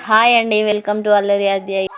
Hi అండి, welcome to అల్లరి అధ్యాయ్.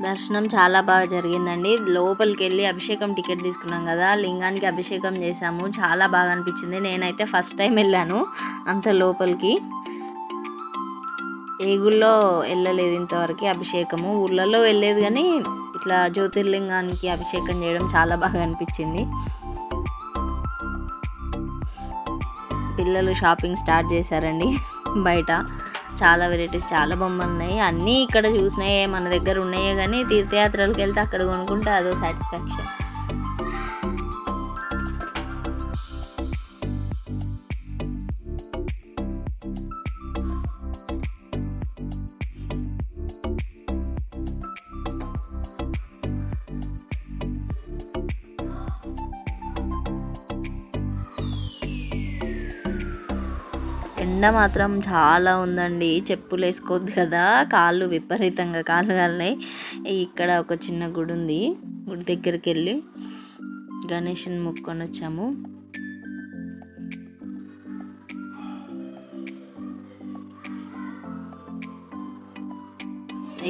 దర్శనం చాలా బాగా జరిగిందండి. లోపలికి వెళ్ళి అభిషేకం టికెట్ తీసుకున్నాం కదా, లింగానికి అభిషేకం చేసాము. చాలా బాగా అనిపించింది. నేనైతే ఫస్ట్ టైం వెళ్ళాను అంత లోపలికి. ఏ గుళ్ళో వెళ్ళలేదు ఇంతవరకు అభిషేకము. ఊళ్ళలో వెళ్ళలేదు కానీ ఇట్లా జ్యోతిర్లింగానికి అభిషేకం చేయడం చాలా బాగా అనిపించింది. పిల్లలు షాపింగ్ స్టార్ట్ చేశారండి. బయట చాలా వెరైటీస్, చాలా బొమ్మలు ఉన్నాయి. అన్నీ ఇక్కడ చూసినాయే, మన దగ్గర ఉన్నాయే, కానీ తీర్థయాత్రలకు వెళ్తే అక్కడ కొనుక్కుంటే అదో సాటిస్ఫాక్షన్. ఎండ మాత్రం చాలా ఉందండి. చెప్పులు వేసుకోవద్దు కదా, కాళ్ళు విపరీతంగా కాళ్ళు కాలినాయి. ఇక్కడ ఒక చిన్న గుడి ఉంది. గుడి దగ్గరికి వెళ్ళి గణేషుని మొక్కొని వచ్చాము.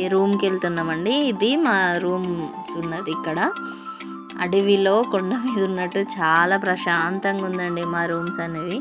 ఈ రూమ్కి వెళ్తున్నామండి. ఇది మా రూమ్స్ ఉన్నది ఇక్కడ అడవిలో కొండ మీద ఉన్నట్టు చాలా ప్రశాంతంగా ఉందండి మా రూమ్స్ అనేవి.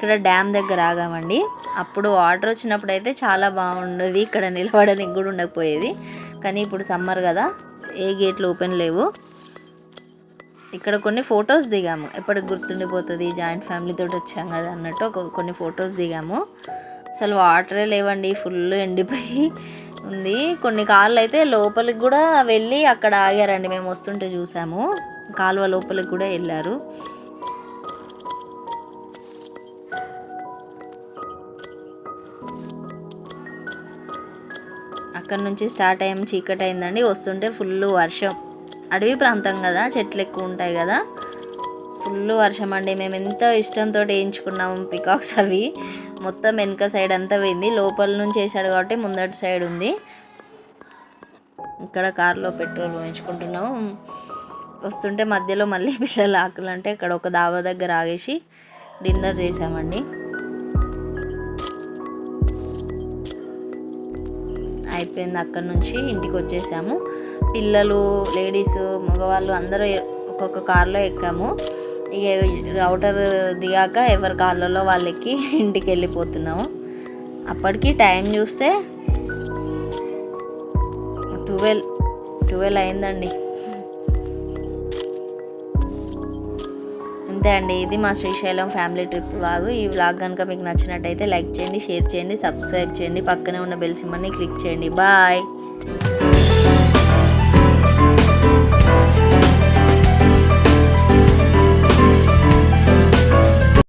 ఇక్కడ డ్యామ్ దగ్గర ఆగామండి. అప్పుడు వాటర్ వచ్చినప్పుడు అయితే చాలా బాగుండేది, ఇక్కడ నిలబడడానికి కూడా ఉండకపోయేది. కానీ ఇప్పుడు సమ్మర్ కదా, ఏ గేట్లు ఓపెన్ లేవు. ఇక్కడ కొన్ని ఫొటోస్ దిగాము, ఎప్పటికి గుర్తుండిపోతుంది జాయింట్ ఫ్యామిలీతో వచ్చాం కదా అన్నట్టు కొన్ని ఫొటోస్ దిగాము. అసలు వాటరే లేవండి, ఫుల్ ఎండిపోయి ఉంది. కొన్ని కార్లు అయితే లోపలికి కూడా వెళ్ళి అక్కడ ఆగారండి, మేము వస్తుంటే చూసాము. కాలువ లోపలికి కూడా వెళ్ళారు. అక్కడ నుంచి స్టార్ట్ అయ్యాము, చీకటి అయిందండి. వస్తుంటే ఫుల్ వర్షం, అడవి ప్రాంతం కదా, చెట్లు ఎక్కువ ఉంటాయి కదా, ఫుల్ వర్షం అండి. మేము ఎంతో ఇష్టంతో వేయించుకున్నాము పికాక్స్, అవి మొత్తం వెనక సైడ్ అంతా పోయింది. లోపల నుంచి వేసాడు కాబట్టి ముందటి సైడ్ ఉంది. ఇక్కడ కారులో పెట్రోల్ పోయించుకుంటున్నాము. వస్తుంటే మధ్యలో మళ్ళీ పిల్లలు ఆకలి అంటే ఇక్కడ ఒక దాబా దగ్గర ఆగేసి డిన్నర్ చేసామండి. అయిపోయింది, అక్కడ నుంచి ఇంటికి వచ్చేసాము. పిల్లలు, లేడీస్, మగవాళ్ళు అందరూ ఒక్కొక్క కార్లో ఎక్కాము. ఇక రౌటర్ దిగాక ఎవరి కార్లలో వాళ్ళు ఎక్కి ఇంటికి వెళ్ళిపోతున్నాము. అప్పటికి టైం చూస్తే 12 అయిందండి. అంతే అండి, ఇది మా శ్రీశైలం ఫ్యామిలీ ట్రిప్ వ్లాగ్. ఈ వ్లాగ్ కనుక మీకు నచ్చినట్టయితే లైక్ చేయండి, షేర్ చేయండి, సబ్స్క్రైబ్ చేయండి, పక్కనే ఉన్న బెల్ సింబల్ని క్లిక్ చేయండి. బాయ్.